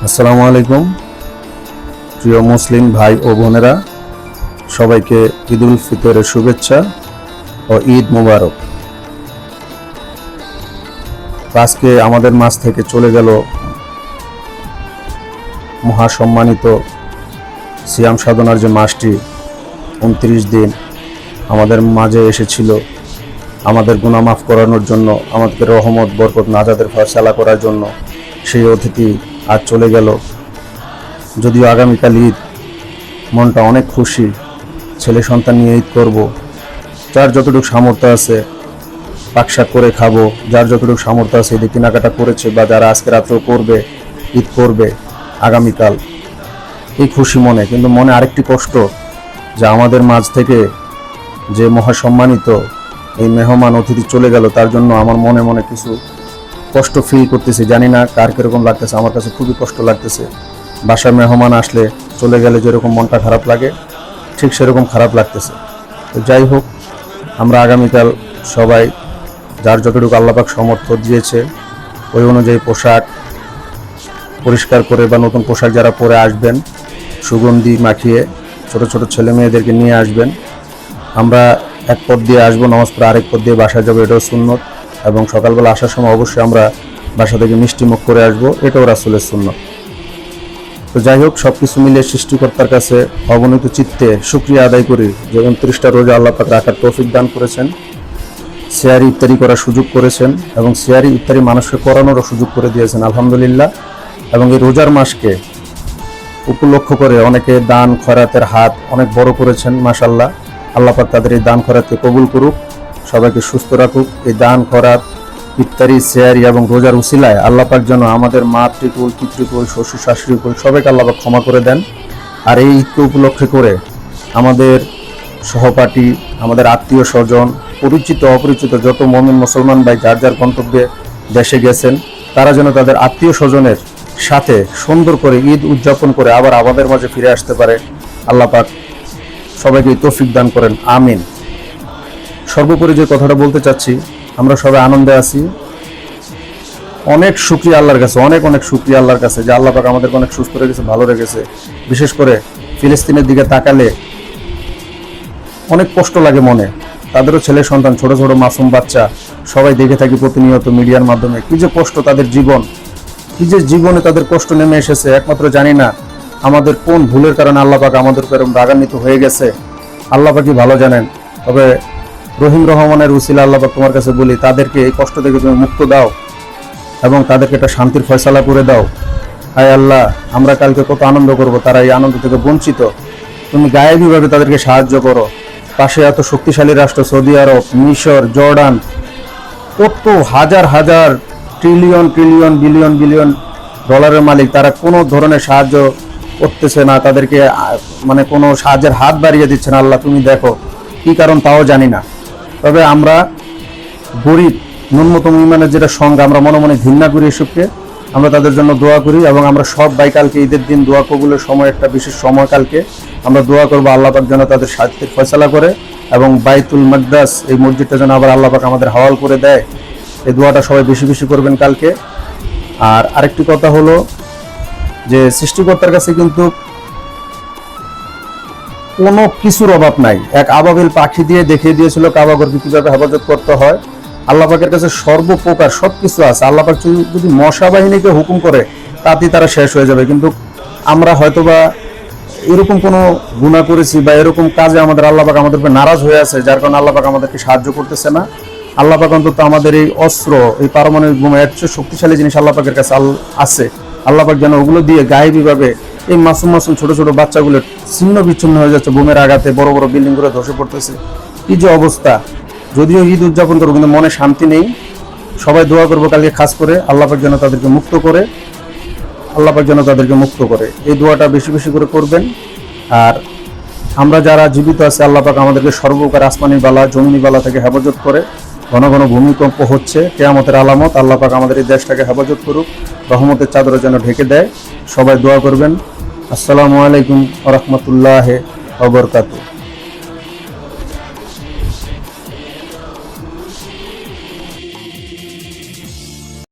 আসসালামু আলাইকুম প্রিয় মুসলিম ভাই ও বোনেরা, সবাইকে ঈদ উল ফিতরের শুভেচ্ছা ও ঈদ মুবারক। আজকে আমাদের মাঝ থেকে চলে গেল মহাসম্মানিত সিয়াম সাধনার যে মাসটি 29 দিন আমাদের মাঝে এসেছিল আমাদের গুনাহ মাফ করানোর জন্য, আমাদেরকে রহমত বরকত নাজাতের ফয়সালা করার জন্য। সেই অতিথি আজ চলে গেল। যদিও আগামীকাল ঈদ, মনটা অনেক খুশি। ছেলে সন্তান নিয়ে ঈদ করব, যার যতটুকু সামর্থ্য আছে পাকশাক করে খাবো, যার যতটুকু সামর্থ্য আছে ঈদের কেনাকাটা করেছে বা যারা আজকে রাত্রেও করবে, ঈদ করবে আগামীকাল, এই খুশি মনে। কিন্তু মনে আরেকটি কষ্ট যে আমাদের মাঝ থেকে যে মহাসম্মানিত এই মেহমান অতিথি চলে গেল, তার জন্য আমার মনে মনে কিছু কষ্ট ফিল করতেছি। জানি না কার কিরকম লাগতেছে, আমার কাছে খুবই কষ্ট লাগতেছে। বাসার মেহমান আসলে চলে গেলে যেরকম মনটা খারাপ লাগে, ঠিক সেরকম খারাপ লাগতেছে। তো যাই হোক, আমরা আগামীকাল সবাই যার যতটুকু আল্লাহ পাক সামর্থ্য দিয়েছে ওই অনুযায়ী পোশাক পরিষ্কার করে বা নতুন পোশাক যারা পরে আসবেন সুগন্ধি মাখিয়ে ছোট ছোট ছেলে মেয়েদেরকে নিয়ে আসবেন। আমরা এক পথ দিয়ে আসবো, নামাজ পড়ে আরেক পথ দিয়ে বাসায় যাবো, এটাও সুন্নত। এবং সকালবেলা আসার সময় অবশ্যই আমরা বাসা থেকে মিষ্টি মুখ করে আসবো, এটাও রাসূলের সুন্নত। তো যাই হোক, সব কিছু মিলিয়ে সৃষ্টিকর্তার কাছে অগণিত চিত্তে শুকরিয়া আদায় করি যে 29টা রোজা আল্লাহ পাক রাখার তৌফিক দান করেছেন, সিয়ারি ইফতারি করার সুযোগ করেছেন এবং সিয়ারি ইফতারি মানুষকে করানোরও সুযোগ করে দিয়েছেন, আলহামদুলিল্লাহ। এবং এই রোজার মাসকে উপলক্ষ করে অনেকে দান খয়রাতের হাত অনেক বড় করেছেন, মাশাআল্লাহ। আল্লাহ পাক তাদের এই দান খয়রাতকে কবুল করুক, সবাইকে সুস্থ রাখুক। এই দান খয়রাত, ইফতারি, সিয়ারি এবং রোজার উসিলায় আল্লাহ পাক যেন আমাদের মাতৃকুল, পিতৃকুল, শ্বশুর শাশুড়িকুল সবাইকে আল্লাহ পাক ক্ষমা করে দেন। আর এই ঈদকে উপলক্ষে করে আমাদের সহপাঠী, আমাদের আত্মীয় স্বজন, পরিচিত অপরিচিত যত মুমিন মুসলমান ভাই যার যার গন্তব্যে দেশে গেছেন, তারা যেন তাদের আত্মীয় স্বজনের সাথে সুন্দর করে ঈদ উদযাপন করে আবার আমাদের মাঝে ফিরে আসতে পারে। আল্লাহ পাক সবাইকে তৌফিক দান করেন, আমিন। সর্বোপরি যে কথাটা বলতে চাচ্ছি, আমরা সবাই আনন্দে আছি। অনেক শুকরিয়া আল্লাহর কাছে, অনেক অনেক শুকরিয়া আল্লাহর কাছে যে আল্লাহ পাক আমাদেরকে অনেক সুস্থ রেখেছে, ভালো রেখেছে। বিশেষ করে ফিলিস্তিনের দিকে তাকালে অনেক কষ্ট লাগে মনে। তাদেরও ছেলে সন্তান, ছোট ছোট মাসুম বাচ্চা, সবাই দেখে থাকি প্রতিনিয়ত মিডিয়ার মাধ্যমে। কি যে কষ্ট তাদের জীবন, কি যে জীবনে তাদের কষ্ট নেমে এসেছে, একমাত্র জানি না আমাদের কোন ভুলের কারণে আল্লাহ পাক আমাদের এরকম রাগান্বিত হয়ে গেছে, আল্লাহ পাকই ভালো জানেন। তবে রহিম রহমানের উসিলা আল্লাহ পাক তোমার কাছে বলি, তাদেরকে এই কষ্ট থেকে তুমি মুক্ত দাও এবং তাদেরকে একটা শান্তির ফয়সালা করে দাও। হায় আল্লাহ, আমরা কালকে কত আনন্দ করব, তারা এই আনন্দ থেকে বঞ্চিত। তুমি গায়েবীভাবে তাদেরকে সাহায্য করো। পাশে এত শক্তিশালী রাষ্ট্র সৌদি আরব, মিশর, জর্ডান, কত হাজার হাজার ট্রিলিয়ন ট্রিলিয়ন বিলিয়ন বিলিয়ন ডলারের মালিক, তারা কোনো ধরনের সাহায্য করতেছে না, তাদেরকে মানে কোনো সাহায্যের হাত বাড়িয়ে দিচ্ছে না। আল্লাহ তুমি দেখো কি কারণ তাও জানি না। তবে আমরা গরিব, ন্যূনতম ইমানের যেটা সঙ্গে, আমরা মনে মনে ঘৃণা করি এসবকে। আমরা তাদের জন্য দোয়া করি এবং আমরা সব ভাই কালকে ঈদের দিন দোয়া কবুলের সময়, একটা বিশেষ সময় কালকে আমরা দোয়া করবো আল্লাহ পাক যেন তাদের শান্তির ফয়সালা করে এবং বাইতুল মাকদাস, এই মসজিদটা যেন আবার আল্লাহ পাক আমাদের হাওয়াল করে দেয়। এই দোয়াটা সবাই বেশি বেশি করবেন কালকে। আর আরেকটি কথা হলো যে সৃষ্টিকর্তার কাছে কিন্তু কোনো কিছুর অভাব নাই। এক আবাবিল পাখি দিয়ে দেখিয়ে দিয়েছিল কাবাগরকে কিভাবে হেফাজত করতে হয়। আল্লাহ পাকের কাছে সর্বপ্রকার সবকিছু আছে। আল্লাহ পাক যদি মশা বাহিনীকে হুকুম করে তাতেই তারা শেষ হয়ে যাবে। কিন্তু আমরা হয়তোবা এরকম কোনো গুনাহ করেছি বা এরকম কাজে আমাদের আল্লাহ পাক আমাদের উপর নারাজ হয়ে আছে, যার কারণে আল্লাহ পাক আমাদেরকে সাহায্য করতেছে না। আল্লাহ পাক অন্তত আমাদের এই অস্ত্র, এই পারমাণবিক বোমা, এর চেয়ে শক্তিশালী জিনিস আল্লাহ পাকের কাছে আছে। আল্লাহ পাক যেন ওগুলো দিয়ে গায়েবীভাবে এই মাসুম মাসুম ছোট ছোট বাচ্চাগুলো ছিন্ন বিচ্ছিন্ন হয়ে যাচ্ছে, বোমের আঘাতে বড় বড় বিল্ডিং গুলো ধসে পড়তেছে। কি যে অবস্থা! যদিও ঈদ উদযাপন করবো কিন্তু মনে শান্তি নেই। সবাই দোয়া করবো কালকে খাস করে আল্লাহ পাক যেন তাদেরকে মুক্ত করে, আল্লাহ পাক যেন তাদেরকে মুক্ত করে। এই দোয়াটা বেশি বেশি করে করবেন। আর আমরা যারা জীবিত আছি, আল্লাহ পাক আমাদেরকে সর্বপ্রকার আসমানি বালা, জমিনি বালা থেকে হেফাজত করে। ঘন ঘন ভূমিকম্প হচ্ছে, কিয়ামতের আলামত। আল্লাহ পাক আমাদের এই দেশটাকে হেফাজত করুক, রহমতের চাদরে যেন ঢেকে দেয়। সবাই দোয়া করবেন। আসসালামু আলাইকুম ওয়া রাহমাতুল্লাহি ওয়া বারাকাতুহু।